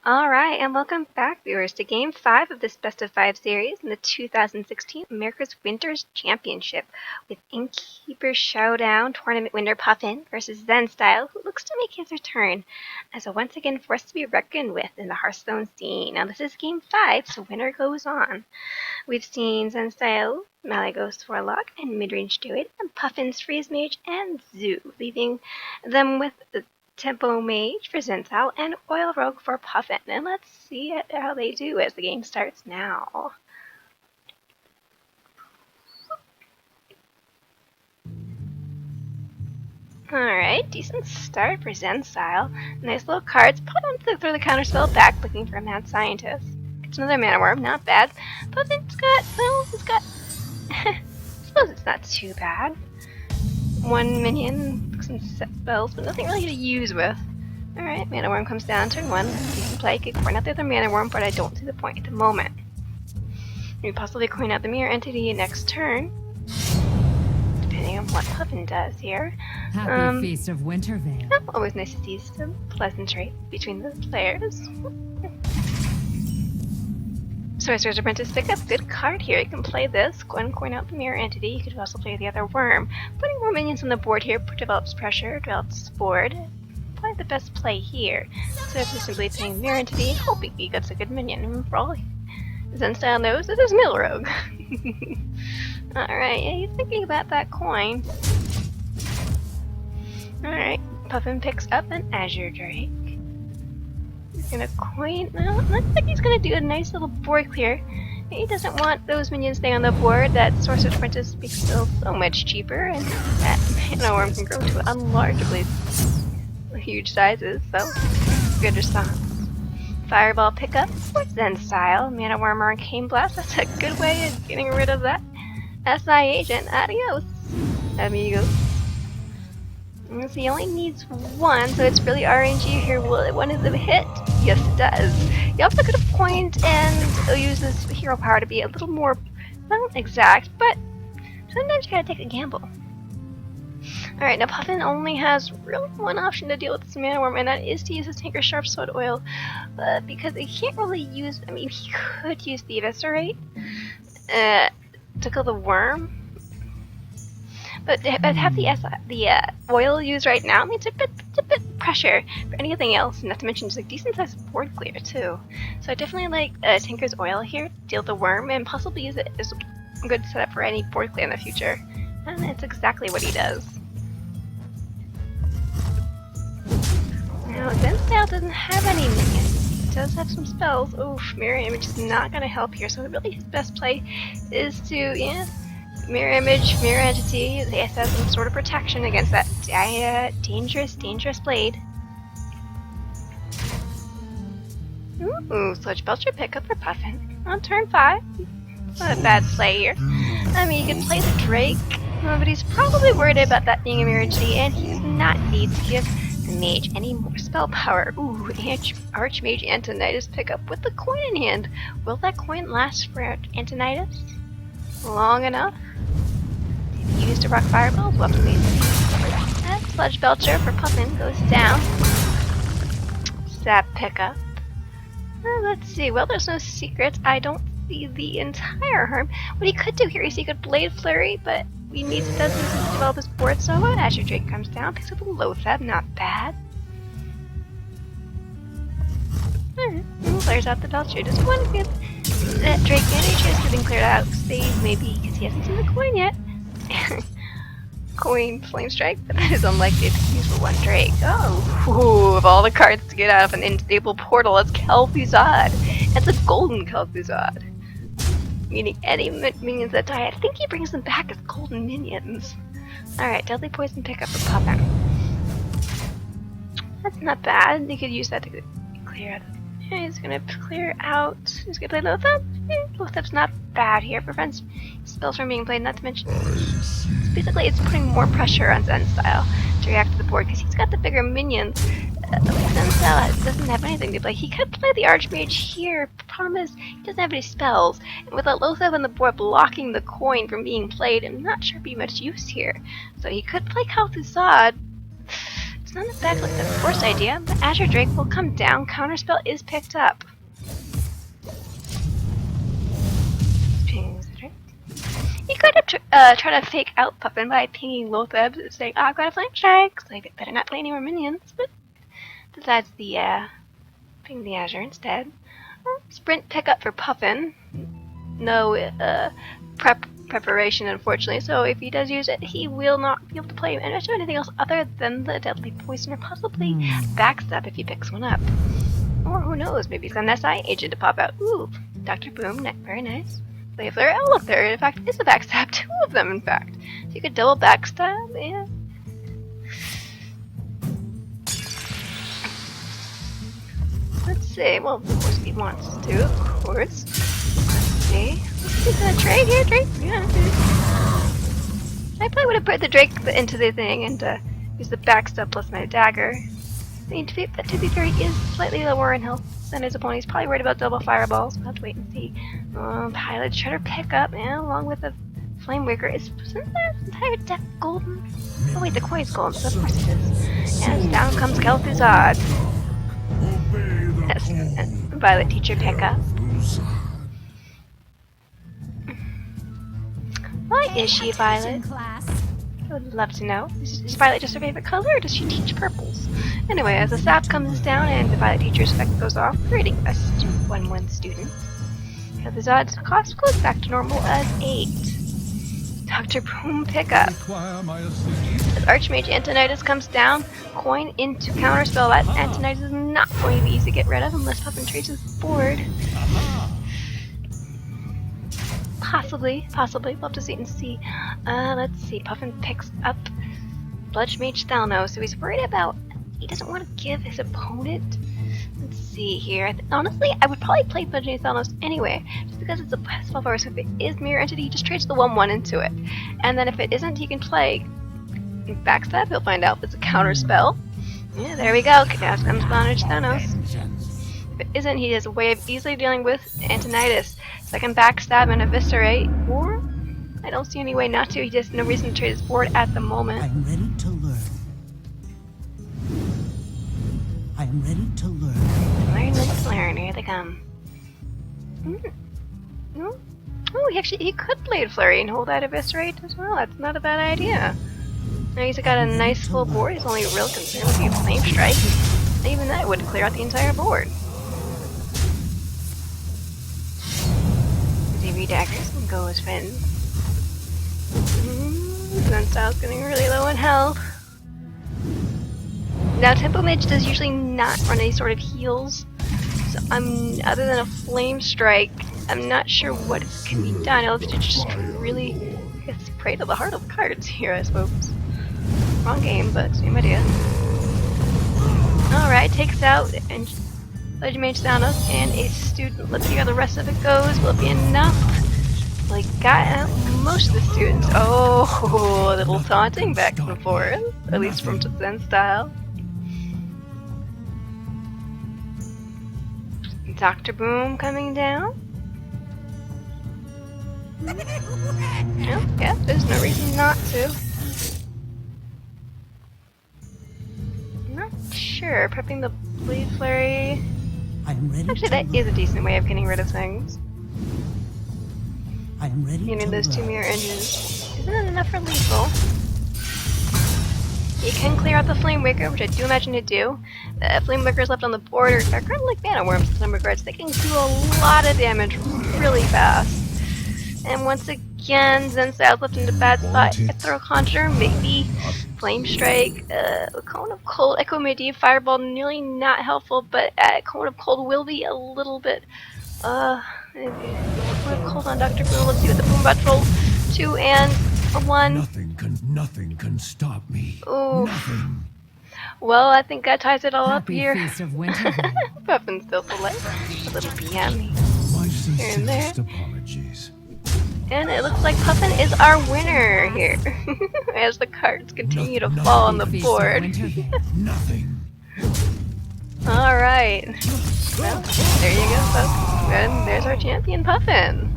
Alright, and welcome back, viewers, to Game 5 of this Best of 5 series in the 2016 America's Winters Championship with Innkeeper Showdown tournament winner Puffin versus Zenstyle, who looks to make his return as a once again force to be reckoned with in the Hearthstone scene. Now, this is Game 5, so winner goes on. We've seen Zenstyle, Malygos Warlock, and Midrange Druid, and Puffin's Freeze Mage and Zoo, leaving them with the Tempo Mage for Zenstyle and Oil Rogue for Puffin. And let's see how they do as the game starts now. Alright, decent start for Zenstyle. Nice little cards. Put on to throw the counterspell back, looking for a Mad Scientist. It's another Mana Worm, not bad. Puffin's got, well, he's got... I suppose it's not too bad. One minion, some set spells, but nothing really to use with. Alright, Mana Worm comes down turn 1. Decent play, could coin out the other Mana Worm, but I don't see the point at the moment. Maybe possibly coin out the Mirror Entity next turn, depending on what Puffin does here. Happy Feast of Wintervale. Always nice to see some pleasantry between the players. Sorcerer's Apprentice pickup, good card here. You can play this, go and coin out the Mirror Entity. You could also play the other Worm. Putting more minions on the board here develops pressure, develops board. Probably the best play here. So if you're simply playing Mirror Entity and hoping he gets a good minion. And for all Zenstyle knows, this is Mill Rogue. Alright, yeah, he's thinking about that coin. Alright, Puffin picks up an Azure Drake. He's gonna coin. Well, looks like he's gonna do a nice little board clear. He doesn't want those minions staying on the board. That Sorcerer's Apprentice makes still so much cheaper, and that Mana Worm can grow to unlargeably huge sizes, so good response. Fireball pickup for Zenstyle. Mana Worm Arcane Blast. That's a good way of getting rid of that SI agent. Adios, amigos. He only needs one, so it's really RNG here. Will one of them hit? Yes, it does. He also could have coined and used this hero power to be a little more, not exact, but sometimes you gotta take a gamble. Alright, now Puffin only has really one option to deal with this Mana Worm, and that is to use his Tinker Sharp Sword Oil, because he can't really use, I mean, he could use the Eviscerate to kill the worm. But have the oil used right now means a bit pressure for anything else, not to mention just like decent sized board clear too. So I definitely like Tinker's Oil here to deal with the worm and possibly use it as a good setup for any board clear in the future. And it's exactly what he does. Now Zenstyle doesn't have any minions. He does have some spells. Oof, Mirror Image is not going to help here. So really his best play is to, Mirror Image, Mirror Entity, they have some sort of protection against that dangerous blade. Ooh, Sludge Belcher pickup for Puffin on turn 5. Not a bad play here. I mean, you can play the Drake, but he's probably worried about that being a Mirror Entity, and he does not need to give the Mage any more spell power. Ooh, Archmage Antonidas pickup with the coin in hand. Will that coin last for Antonidas long enough? Used to rock fireballs? We'll have to wait. That Sludge Belcher for Puffin goes down. Sap pickup. Let's see. Well, there's no secret. I don't see the entire harm. What he could do here is he could Blade Flurry, but we need to develop his board, so Azure Drake comes down, picks up a Loatheb, not bad. Clears out the Belcher. Just one good Drake and he has been cleared out. Save maybe because he hasn't seen the coin yet. Coin Flame Strike, but that is unlikely to use for one Drake. Oh, of all the cards to get out of an unstable portal, it's Kel'Thuzad. It's a golden Kel'Thuzad. Meaning any minions that die, I think he brings them back as golden minions. Alright, Deadly Poison pickup for Puffin. That's not bad. You could use that to clear out. He's gonna clear out. He's gonna play Loatheb. Loatheb's not bad here. Prevents spells from being played, not to mention. Basically, it's putting more pressure on Zenstyle to react to the board because he's got the bigger minions. Zenstyle doesn't have anything to play. He could play the Archmage here. The problem is, he doesn't have any spells. And with a Loatheb on the board blocking the coin from being played, I'm not sure it'd be much use here. So he could play Kel'Thuzad. It's not exactly the worst idea, but Azure Drake will come down, counterspell is picked up. You could have try to fake out Puffin by pinging Lotheb, saying, oh, I've got a flame strike, so you better not play any more minions, but besides the, ping the Azure instead. Sprint pickup for Puffin. No, preparation, unfortunately, so if he does use it, he will not be able to play anything else other than the Deadly Poison, or possibly Backstab if he picks one up. Or who knows, maybe he's got an SI agent to pop out. Ooh, Dr. Boom, very nice. If there, oh look, there in fact is a backstab, 2 of them in fact. So you could double backstab, yeah. Let's see, well of course he wants to, of course. Let's see. Let's get the Drake here, Drake. Yeah, I probably would have put the Drake into the thing and use the backstab plus my dagger. I mean, to be fair, he is slightly lower in health than his opponent. He's probably worried about double fireballs. We'll have to wait and see. Pilot Shredder pickup, and along with the Flame Waker. Isn't that entire deck golden? Oh wait, the coin's golden, so of course it is. And down comes Kel'Thuzad. Yes, and Violet Teacher pickup. Why is she Violet? I would love to know. Is Violet just her favorite color, or does she teach purples? Anyway, as the sap comes down and the Violet Teacher's effect goes off, creating a 1-1 student, Kel'Thuzad's cost goes back to normal as 8. Dr. Boom pickup. As Archmage Antonidas comes down, coin into counterspell. That Antonidas is not going to be easy to get rid of unless Puffin trades his board. Possibly. We'll have to see and see. Let's see. Puffin picks up Bludgemage Thalnos, so he's worried about. He doesn't want to give his opponent. Let's see here. Honestly, I would probably play Bludgemage Thalnos anyway, just because it's a spell power. So if it is Mirror Entity, he just trades the 1/1 into it, and then if it isn't, he can play Backstab. He'll find out if it's a counter spell. Yeah, there we go. Now comes Bludgemage Thalnos. If it isn't, he has a way of easily dealing with Antonidas. So I can backstab and eviscerate, or I don't see any way not to. He has no reason to trade his board at the moment. I'm ready to learn. I am ready to learn. Let's learn. Here they come. Oh, he could Blade Flurry and hold that eviscerate as well. That's not a bad idea. Now he's got a nice full board. His only real concern would be Flame Strike. And even that would clear out the entire board. ZV daggers and go as Finn. Sunstyle's getting really low in health. Now Tempo Mage does usually not run any sort of heals, so other than a Flame Strike, I'm not sure what can be done. I'll have to just really, I guess, pray to the heart of the cards here, I suppose. Wrong game, but same idea. Alright, takes out and Bludgemage Thalnos and a student. Let's see how the rest of it goes. Will it be enough? Like, got out most of the students. Oh, a little taunting back and forth, at least from Zen Style. Dr. Boom coming down. Oh, yeah, there's no reason not to. Not sure. Prepping the Blade Flurry. I am ready. Actually, that is a decent way of getting rid of things. I am ready. Getting those 2 mirror engines. Isn't it enough for lethal? You can clear out the Flame Waker, which I do imagine to do. Flame Wakers left on the board are kind of like Mana Worms in some regards. They can do a lot of damage really fast. And once again, Zen Style's left in a bad spot. I throw Conjure, maybe Flame Strike, Cone of Cold, Echo Medivh, Fireball, nearly not helpful, but Cone of Cold will be a little bit, Cone of Cold on Dr. Boom. Let's see what the Boom Bot roll. 2 and a 1. Nothing can stop me. Ooh. Nothing. Well, I think that ties it all up Happy here. Feast of Wintervale. Puffin's still select. A little PM My here and there. sincerest apologies. And it looks like Puffin is our winner here. As the cards continue to fall on the Feast of board. Wintervale. Nothing. Alright. Well, there you go, folks. And there's our champion, Puffin.